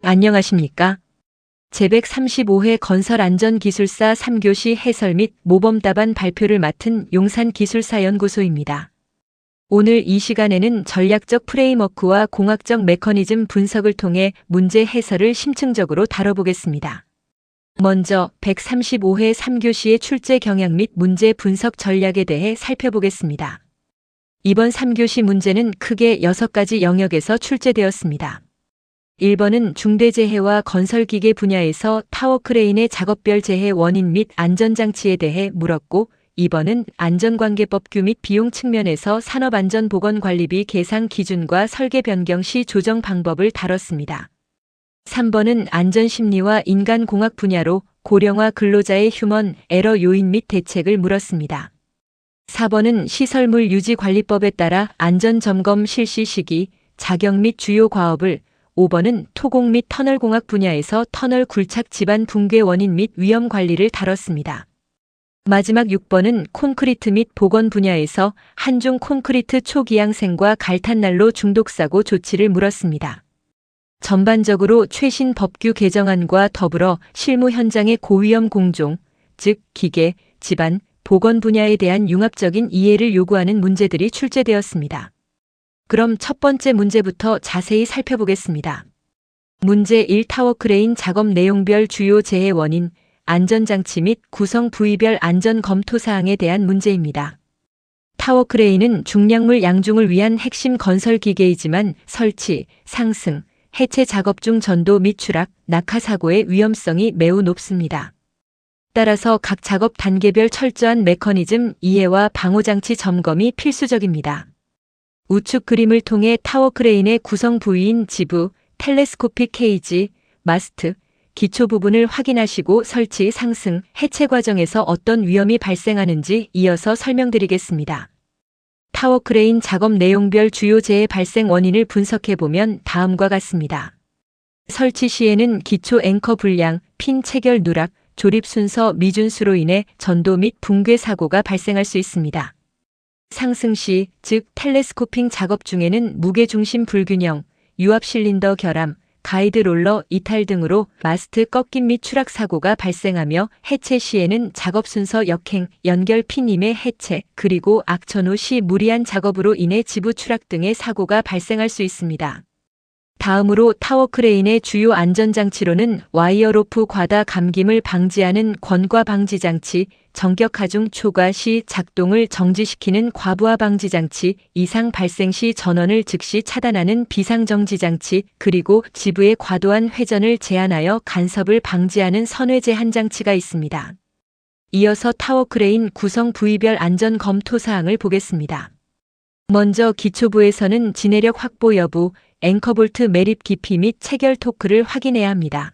안녕하십니까? 제135회 건설안전기술사 3교시 해설 및 모범 답안 발표를 맡은 용산기술사연구소입니다. 오늘 이 시간에는 전략적 프레임워크와 공학적 메커니즘 분석을 통해 문제 해설을 심층적으로 다뤄보겠습니다. 먼저 135회 3교시의 출제 경향 및 문제 분석 전략에 대해 살펴보겠습니다. 이번 3교시 문제는 크게 6가지 영역에서 출제되었습니다. 1번은 중대재해와 건설기계 분야에서 타워크레인의 작업별 재해 원인 및 안전장치에 대해 물었고, 2번은 안전관계법규 및 비용 측면에서 산업안전보건관리비 계상 기준과 설계 변경 시 조정 방법을 다뤘습니다. 3번은 안전심리와 인간공학 분야로 고령화 근로자의 휴먼 에러 요인 및 대책을 물었습니다. 4번은 시설물 유지관리법에 따라 안전점검 실시 시기, 자격 및 주요 과업을, 5번은 토공 및 터널공학 분야에서 터널 굴착 지반 붕괴 원인 및 위험 관리를 다뤘습니다. 마지막 6번은 콘크리트 및 보건 분야에서 한중 콘크리트 초기양생과 갈탄난로 중독사고 조치를 물었습니다. 전반적으로 최신 법규 개정안과 더불어 실무 현장의 고위험 공종, 즉 기계, 지반, 보건 분야에 대한 융합적인 이해를 요구하는 문제들이 출제되었습니다. 그럼 첫 번째 문제부터 자세히 살펴보겠습니다. 문제 1 타워크레인 작업 내용별 주요 재해 원인, 안전장치 및 구성 부위별 안전 검토 사항에 대한 문제입니다. 타워크레인은 중량물 양중을 위한 핵심 건설 기계이지만 설치, 상승, 해체 작업 중 전도 및 추락, 낙하 사고의 위험성이 매우 높습니다. 따라서 각 작업 단계별 철저한 메커니즘 이해와 방호장치 점검이 필수적입니다. 우측 그림을 통해 타워크레인의 구성 부위인 지부, 텔레스코픽 케이지, 마스트, 기초 부분을 확인하시고 설치, 상승, 해체 과정에서 어떤 위험이 발생하는지 이어서 설명드리겠습니다. 타워크레인 작업 내용별 주요 재해 발생 원인을 분석해보면 다음과 같습니다. 설치 시에는 기초 앵커 불량, 핀 체결 누락, 조립 순서 미준수로 인해 전도 및 붕괴 사고가 발생할 수 있습니다. 상승 시, 즉 텔레스코핑 작업 중에는 무게중심 불균형, 유압 실린더 결함, 가이드 롤러 이탈 등으로 마스트 꺾임 및 추락 사고가 발생하며 해체 시에는 작업 순서 역행, 연결 핀 임의 해체, 그리고 악천 후 시 무리한 작업으로 인해 지부 추락 등의 사고가 발생할 수 있습니다. 다음으로 타워크레인의 주요 안전장치로는 와이어 로프 과다 감김을 방지하는 권과 방지 장치, 정격 하중 초과 시 작동을 정지시키는 과부하 방지 장치, 이상 발생 시 전원을 즉시 차단하는 비상 정지 장치, 그리고 지부의 과도한 회전을 제한하여 간섭을 방지하는 선회 제한 장치가 있습니다. 이어서 타워크레인 구성 부위별 안전 검토 사항을 보겠습니다. 먼저 기초부에서는 진해력 확보 여부, 앵커볼트 매립 깊이 및 체결 토크를 확인해야 합니다.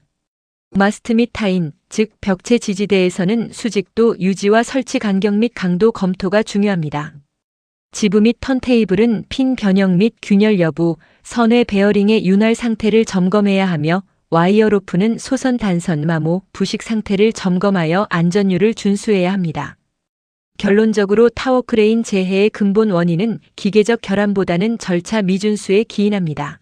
마스트 및 타인, 즉 벽체 지지대에서는 수직도 유지와 설치 간격 및 강도 검토가 중요합니다. 지부 및 턴테이블은 핀 변형 및 균열 여부, 선회 베어링의 윤활 상태를 점검해야 하며 와이어 로프는 소선 단선 마모, 부식 상태를 점검하여 안전율을 준수해야 합니다. 결론적으로 타워크레인 재해의 근본 원인은 기계적 결함보다는 절차 미준수에 기인합니다.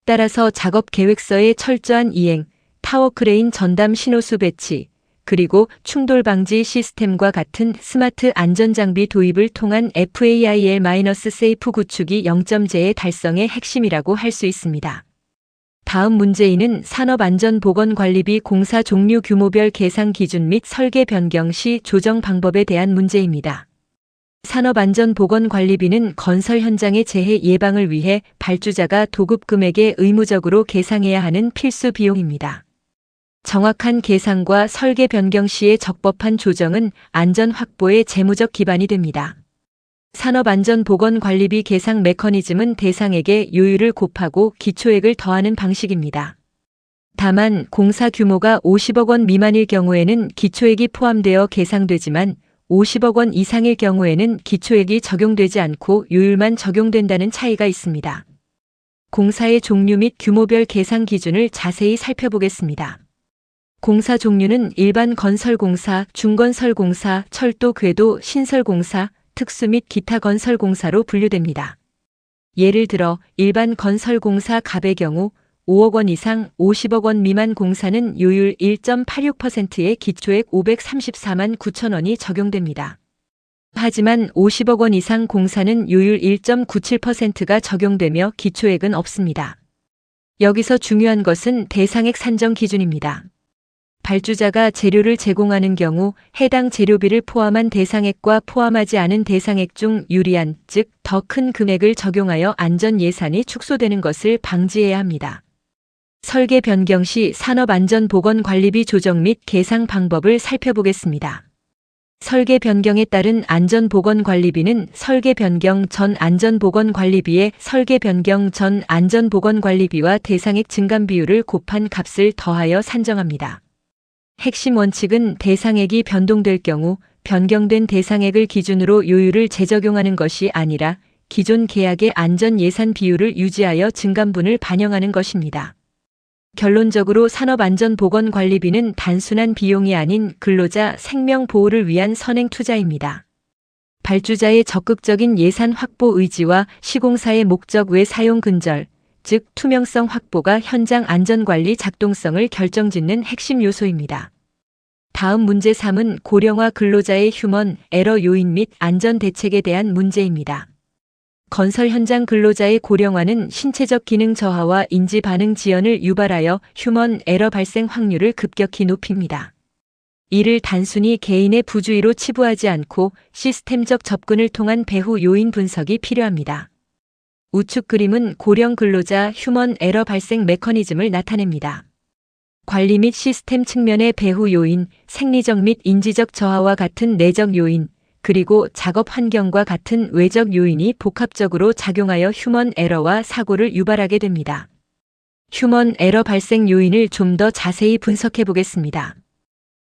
따라서 작업 계획서의 철저한 이행, 타워크레인 전담 신호수 배치, 그리고 충돌 방지 시스템과 같은 스마트 안전장비 도입을 통한 FAIL-세이프 구축이 0점제의 달성의 핵심이라고 할 수 있습니다. 다음 문제인은 산업안전보건관리비 공사 종류 규모별 계상 기준 및 설계 변경 시 조정 방법에 대한 문제입니다. 산업안전보건관리비는 건설 현장의 재해 예방을 위해 발주자가 도급 금액에 의무적으로 계상해야 하는 필수 비용입니다. 정확한 계상과 설계 변경 시의 적법한 조정은 안전 확보의 재무적 기반이 됩니다. 산업안전보건관리비 계상 메커니즘은 대상에게 요율을 곱하고 기초액을 더하는 방식입니다. 다만 공사 규모가 50억 원 미만일 경우에는 기초액이 포함되어 계상되지만 50억 원 이상일 경우에는 기초액이 적용되지 않고 요율만 적용된다는 차이가 있습니다. 공사의 종류 및 규모별 계상 기준을 자세히 살펴보겠습니다. 공사 종류는 일반 건설공사, 중건설공사, 철도 궤도 신설공사, 특수 및 기타 건설공사로 분류됩니다. 예를 들어 일반 건설공사 갑의 경우 5억 원 이상 50억 원 미만 공사는 요율 1.86%의 기초액 534만 9천 원이 적용됩니다. 하지만 50억 원 이상 공사는 요율 1.97%가 적용되며 기초액은 없습니다. 여기서 중요한 것은 대상액 산정 기준입니다. 발주자가 재료를 제공하는 경우 해당 재료비를 포함한 대상액과 포함하지 않은 대상액 중 유리한, 즉 더 큰 금액을 적용하여 안전 예산이 축소되는 것을 방지해야 합니다. 설계 변경 시 산업안전보건관리비 조정 및 계상 방법을 살펴보겠습니다. 설계 변경에 따른 안전보건관리비는 설계 변경 전 안전보건관리비에 설계 변경 전 안전보건관리비와 대상액 증감 비율을 곱한 값을 더하여 산정합니다. 핵심 원칙은 대상액이 변동될 경우 변경된 대상액을 기준으로 요율을 재적용하는 것이 아니라 기존 계약의 안전 예산 비율을 유지하여 증감분을 반영하는 것입니다. 결론적으로 산업안전보건관리비는 단순한 비용이 아닌 근로자 생명 보호를 위한 선행 투자입니다. 발주자의 적극적인 예산 확보 의지와 시공사의 목적 외 사용 근절, 즉 투명성 확보가 현장 안전관리 작동성을 결정짓는 핵심 요소입니다. 다음 문제 3은 고령화 근로자의 휴먼 에러 요인 및 안전 대책에 대한 문제입니다. 건설 현장 근로자의 고령화는 신체적 기능 저하와 인지 반응 지연을 유발하여 휴먼 에러 발생 확률을 급격히 높입니다. 이를 단순히 개인의 부주의로 치부하지 않고 시스템적 접근을 통한 배후 요인 분석이 필요합니다. 우측 그림은 고령 근로자 휴먼 에러 발생 메커니즘을 나타냅니다. 관리 및 시스템 측면의 배후 요인, 생리적 및 인지적 저하와 같은 내적 요인, 그리고 작업 환경과 같은 외적 요인이 복합적으로 작용하여 휴먼 에러와 사고를 유발하게 됩니다. 휴먼 에러 발생 요인을 좀 더 자세히 분석해 보겠습니다.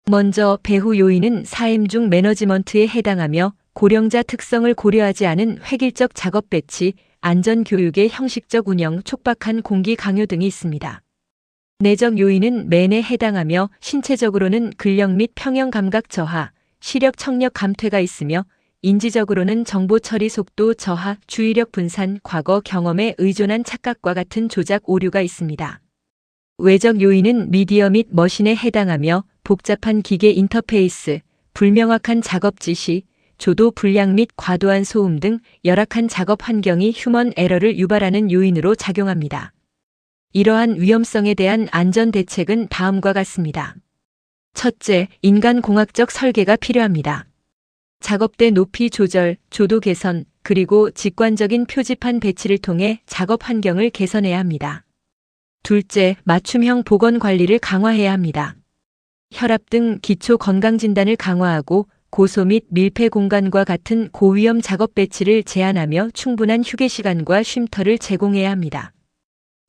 먼저 배후 요인은 사임 중 매너지먼트에 해당하며 고령자 특성을 고려하지 않은 획일적 작업 배치, 안전 교육의 형식적 운영, 촉박한 공기 강요 등이 있습니다. 내적 요인은 맨에 해당하며 신체적으로는 근력 및 평형 감각 저하, 시력 청력 감퇴가 있으며 인지적으로는 정보 처리 속도 저하, 주의력 분산, 과거 경험에 의존한 착각과 같은 조작 오류가 있습니다. 외적 요인은 미디어 및 머신에 해당하며 복잡한 기계 인터페이스, 불명확한 작업 지시, 조도 불량 및 과도한 소음 등 열악한 작업 환경이 휴먼 에러를 유발하는 요인으로 작용합니다. 이러한 위험성에 대한 안전 대책은 다음과 같습니다. 첫째, 인간공학적 설계가 필요합니다. 작업대 높이 조절, 조도 개선, 그리고 직관적인 표지판 배치를 통해 작업 환경을 개선해야 합니다. 둘째, 맞춤형 보건 관리를 강화해야 합니다. 혈압 등 기초 건강 진단을 강화하고 고소 및 밀폐 공간과 같은 고위험 작업 배치를 제한하며 충분한 휴게 시간과 쉼터를 제공해야 합니다.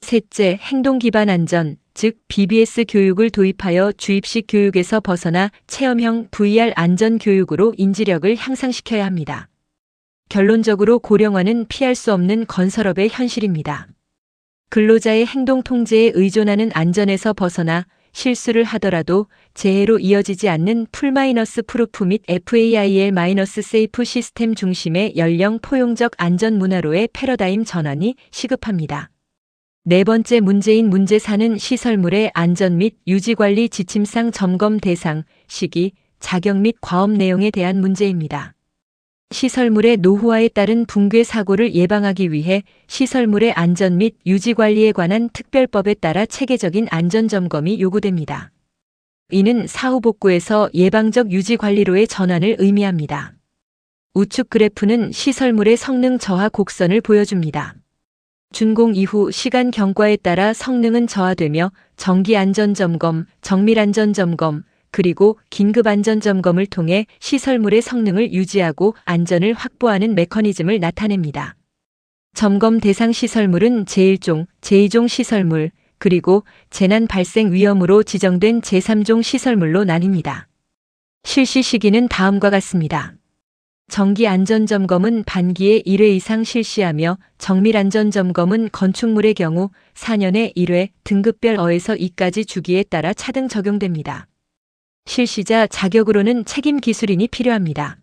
셋째, 행동 기반 안전, 즉 BBS 교육을 도입하여 주입식 교육에서 벗어나 체험형 VR 안전 교육으로 인지력을 향상시켜야 합니다. 결론적으로 고령화는 피할 수 없는 건설업의 현실입니다. 근로자의 행동 통제에 의존하는 안전에서 벗어나 실수를 하더라도 재해로 이어지지 않는 풀마이너스 프루프 및 FAIL-세이프 시스템 중심의 연령 포용적 안전 문화로의 패러다임 전환이 시급합니다. 네 번째 문제인 문제 4는 시설물의 안전 및 유지관리 지침상 점검 대상, 시기, 자격 및 과업 내용에 대한 문제입니다. 시설물의 노후화에 따른 붕괴 사고를 예방하기 위해 시설물의 안전 및 유지관리에 관한 특별법에 따라 체계적인 안전점검이 요구됩니다. 이는 사후복구에서 예방적 유지관리로의 전환을 의미합니다. 우측 그래프는 시설물의 성능 저하 곡선을 보여줍니다. 준공 이후 시간 경과에 따라 성능은 저하되며 정기안전점검, 정밀안전점검, 그리고 긴급안전점검을 통해 시설물의 성능을 유지하고 안전을 확보하는 메커니즘을 나타냅니다. 점검 대상 시설물은 제1종, 제2종 시설물, 그리고 재난 발생 위험으로 지정된 제3종 시설물로 나뉩니다. 실시 시기는 다음과 같습니다. 정기안전점검은 반기에 1회 이상 실시하며 정밀안전점검은 건축물의 경우 4년에 1회, 등급별 어에서 2까지 주기에 따라 차등 적용됩니다. 실시자 자격으로는 책임 기술인이 필요합니다.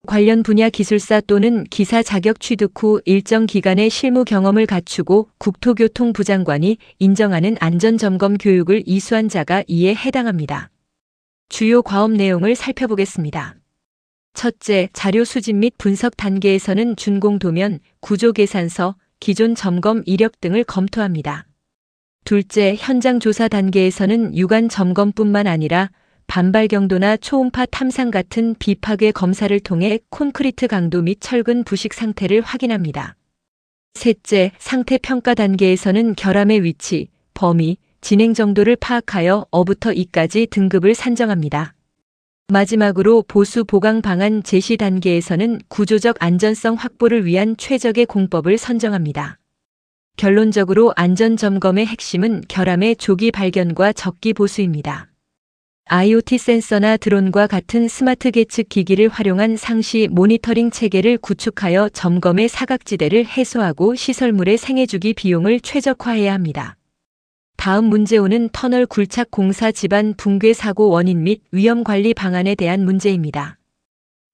관련 분야 기술사 또는 기사 자격 취득 후 일정 기간의 실무 경험을 갖추고 국토교통부 장관이 인정하는 안전점검 교육을 이수한 자가 이에 해당합니다. 주요 과업 내용을 살펴보겠습니다. 첫째, 자료 수집 및 분석 단계에서는 준공도면, 구조계산서, 기존 점검 이력 등을 검토합니다. 둘째, 현장 조사 단계에서는 유관 점검뿐만 아니라 반발 경도나 초음파 탐상 같은 비파괴 검사를 통해 콘크리트 강도 및 철근 부식 상태를 확인합니다. 셋째, 상태 평가 단계에서는 결함의 위치, 범위, 진행 정도를 파악하여 어부터 이까지 등급을 산정합니다. 마지막으로 보수 보강 방안 제시 단계에서는 구조적 안전성 확보를 위한 최적의 공법을 선정합니다. 결론적으로 안전점검의 핵심은 결함의 조기 발견과 적기 보수입니다. IoT 센서나 드론과 같은 스마트 계측 기기를 활용한 상시 모니터링 체계를 구축하여 점검의 사각지대를 해소하고 시설물의 생애주기 비용을 최적화해야 합니다. 다음 문제오는 터널 굴착 공사 집안 붕괴 사고 원인 및 위험 관리 방안에 대한 문제입니다.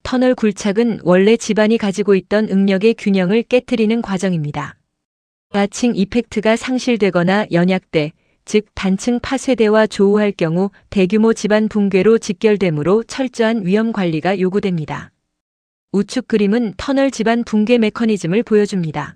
터널 굴착은 원래 집안이 가지고 있던 응력의 균형을 깨트리는 과정입니다. 아칭 이펙트가 상실되거나 연약돼, 즉 단층 파쇄대와 조우할 경우 대규모 집안 붕괴로 직결되므로 철저한 위험 관리가 요구됩니다. 우측 그림은 터널 집안 붕괴 메커니즘을 보여줍니다.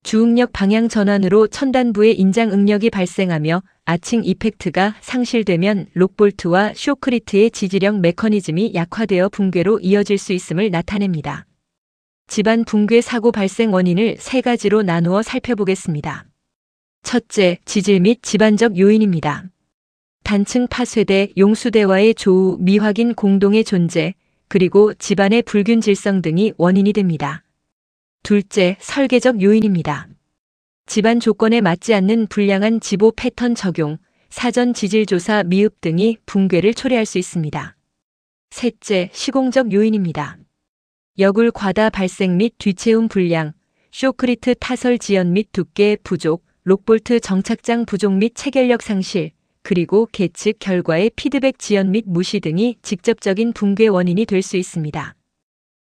주응력 방향 전환으로 천단부에 인장 응력이 발생하며 아칭 이펙트가 상실되면 록볼트와 쇼크리트의 지지력 메커니즘이 약화되어 붕괴로 이어질 수 있음을 나타냅니다. 집안 붕괴 사고 발생 원인을 세 가지로 나누어 살펴보겠습니다. 첫째, 지질 및 집안적 요인입니다. 단층 파쇄대, 용수대와의 조우, 미확인 공동의 존재, 그리고 집안의 불균 질성 등이 원인이 됩니다. 둘째, 설계적 요인입니다. 집안 조건에 맞지 않는 불량한 지보 패턴 적용, 사전 지질 조사 미흡 등이 붕괴를 초래할 수 있습니다. 셋째, 시공적 요인입니다. 여굴 과다 발생 및 뒤채움 불량, 쇼크리트 타설 지연 및 두께 부족, 록볼트 정착장 부족 및 체결력 상실, 그리고 계측 결과의 피드백 지연 및 무시 등이 직접적인 붕괴 원인이 될 수 있습니다.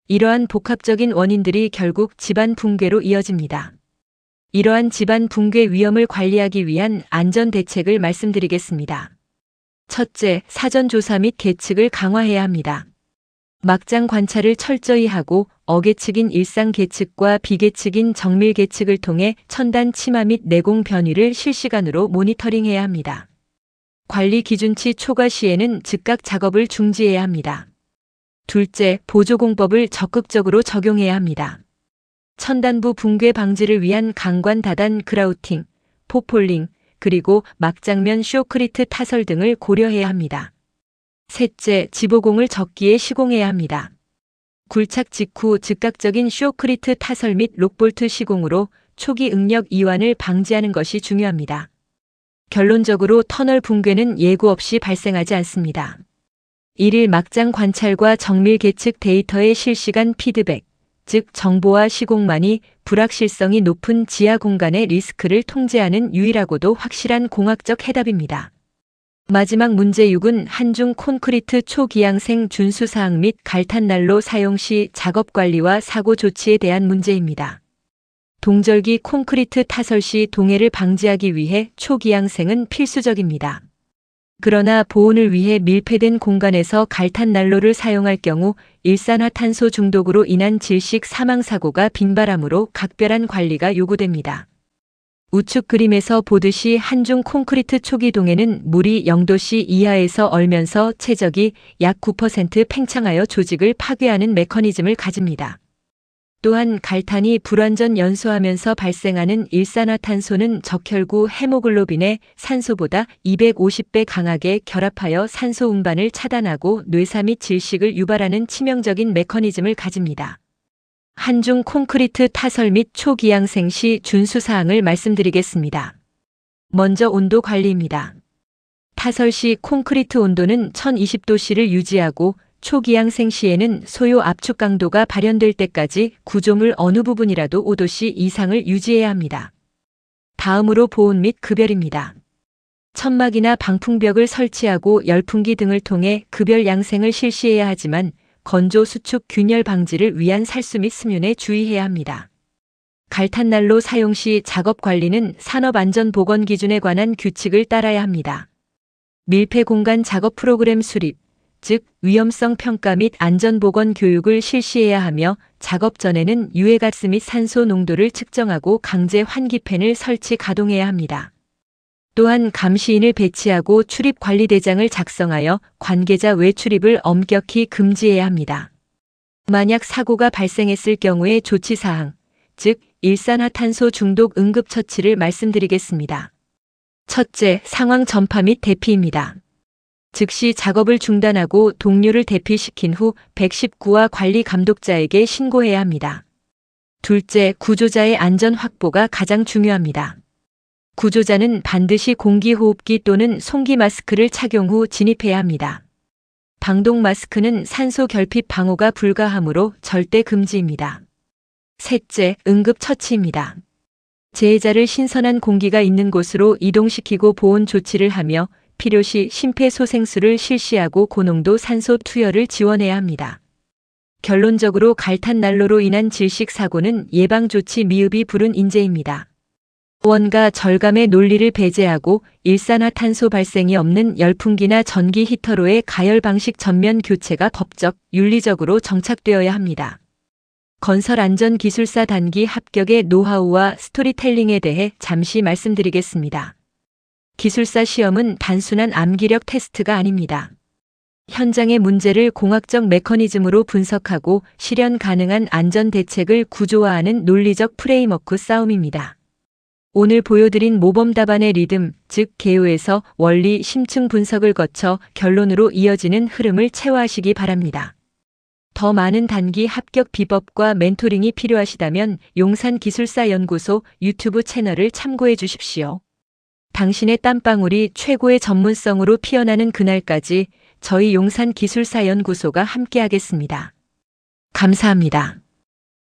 이러한 복합적인 원인들이 결국 집안 붕괴로 이어집니다. 이러한 집안 붕괴 위험을 관리하기 위한 안전 대책을 말씀드리겠습니다. 첫째, 사전 조사 및 계측을 강화해야 합니다. 막장 관찰을 철저히 하고 어계측인 일상 계측과 비계측인 정밀 계측을 통해 천단 침하 및 내공 변이를 실시간으로 모니터링해야 합니다. 관리 기준치 초과 시에는 즉각 작업을 중지해야 합니다. 둘째, 보조공법을 적극적으로 적용해야 합니다. 천단부 붕괴 방지를 위한 강관 다단 그라우팅, 포폴링, 그리고 막장면 쇼크리트 타설 등을 고려해야 합니다. 셋째, 지보공을 적기에 시공해야 합니다. 굴착 직후 즉각적인 쇼크리트 타설 및 록볼트 시공으로 초기 응력 이완을 방지하는 것이 중요합니다. 결론적으로 터널 붕괴는 예고 없이 발생하지 않습니다. 일일 막장 관찰과 정밀 계측 데이터의 실시간 피드백, 즉 정보와 시공만이 불확실성이 높은 지하 공간의 리스크를 통제하는 유일하고도 확실한 공학적 해답입니다. 마지막 문제 6은 한중 콘크리트 초기양생 준수사항 및 갈탄난로 사용 시 작업 관리와 사고 조치에 대한 문제입니다. 동절기 콘크리트 타설 시 동해를 방지하기 위해 초기양생은 필수적입니다. 그러나 보온을 위해 밀폐된 공간에서 갈탄난로를 사용할 경우 일산화탄소 중독으로 인한 질식 사망 사고가 빈발하므로 각별한 관리가 요구됩니다. 우측 그림에서 보듯이 한중 콘크리트 초기 동해는 물이 0도씨 이하에서 얼면서 최적이 약 9% 팽창하여 조직을 파괴하는 메커니즘을 가집니다. 또한 갈탄이 불완전 연소하면서 발생하는 일산화탄소는 적혈구 헤모글로빈에 산소보다 250배 강하게 결합하여 산소 운반을 차단하고 뇌사 및 질식을 유발하는 치명적인 메커니즘을 가집니다. 한중 콘크리트 타설 및 초기양생 시 준수사항을 말씀드리겠습니다. 먼저 온도 관리입니다. 타설 시 콘크리트 온도는 1020도씨를 유지하고 초기양생 시에는 소요 압축 강도가 발현될 때까지 구조물 어느 부분이라도 5도씨 이상을 유지해야 합니다. 다음으로 보온 및 급열입니다. 천막이나 방풍벽을 설치하고 열풍기 등을 통해 급열 양생을 실시해야 하지만 건조 수축 균열 방지를 위한 살수 및 스면에 주의해야 합니다. 갈탄난로 사용 시 작업 관리는 산업안전보건 기준에 관한 규칙을 따라야 합니다. 밀폐 공간 작업 프로그램 수립, 즉 위험성 평가 및 안전보건 교육을 실시해야 하며 작업 전에는 유해가스 및 산소 농도를 측정하고 강제 환기팬을 설치 가동해야 합니다. 또한 감시인을 배치하고 출입관리대장을 작성하여 관계자 외출입을 엄격히 금지해야 합니다. 만약 사고가 발생했을 경우의 조치사항, 즉 일산화탄소 중독 응급처치를 말씀드리겠습니다. 첫째, 상황 전파 및 대피입니다. 즉시 작업을 중단하고 동료를 대피시킨 후 119와 관리 감독자에게 신고해야 합니다. 둘째, 구조자의 안전 확보가 가장 중요합니다. 구조자는 반드시 공기호흡기 또는 송기 마스크를 착용 후 진입해야 합니다. 방독 마스크는 산소 결핍 방호가 불가하므로 절대 금지입니다. 셋째, 응급처치입니다. 재해자를 신선한 공기가 있는 곳으로 이동시키고 보온 조치를 하며 필요시 심폐소생술을 실시하고 고농도 산소 투여를 지원해야 합니다. 결론적으로 갈탄난로로 인한 질식 사고는 예방조치 미흡이 불운 인재입니다. 원가 절감의 논리를 배제하고 일산화탄소 발생이 없는 열풍기나 전기 히터로의 가열 방식 전면 교체가 법적, 윤리적으로 정착되어야 합니다. 건설안전기술사 단기 합격의 노하우와 스토리텔링에 대해 잠시 말씀드리겠습니다. 기술사 시험은 단순한 암기력 테스트가 아닙니다. 현장의 문제를 공학적 메커니즘으로 분석하고 실현 가능한 안전 대책을 구조화하는 논리적 프레임워크 싸움입니다. 오늘 보여드린 모범 답안의 리듬, 즉 개요에서 원리 심층 분석을 거쳐 결론으로 이어지는 흐름을 체화하시기 바랍니다. 더 많은 단기 합격 비법과 멘토링이 필요하시다면 용산기술사연구소 유튜브 채널을 참고해 주십시오. 당신의 땀방울이 최고의 전문성으로 피어나는 그날까지 저희 용산기술사연구소가 함께하겠습니다. 감사합니다.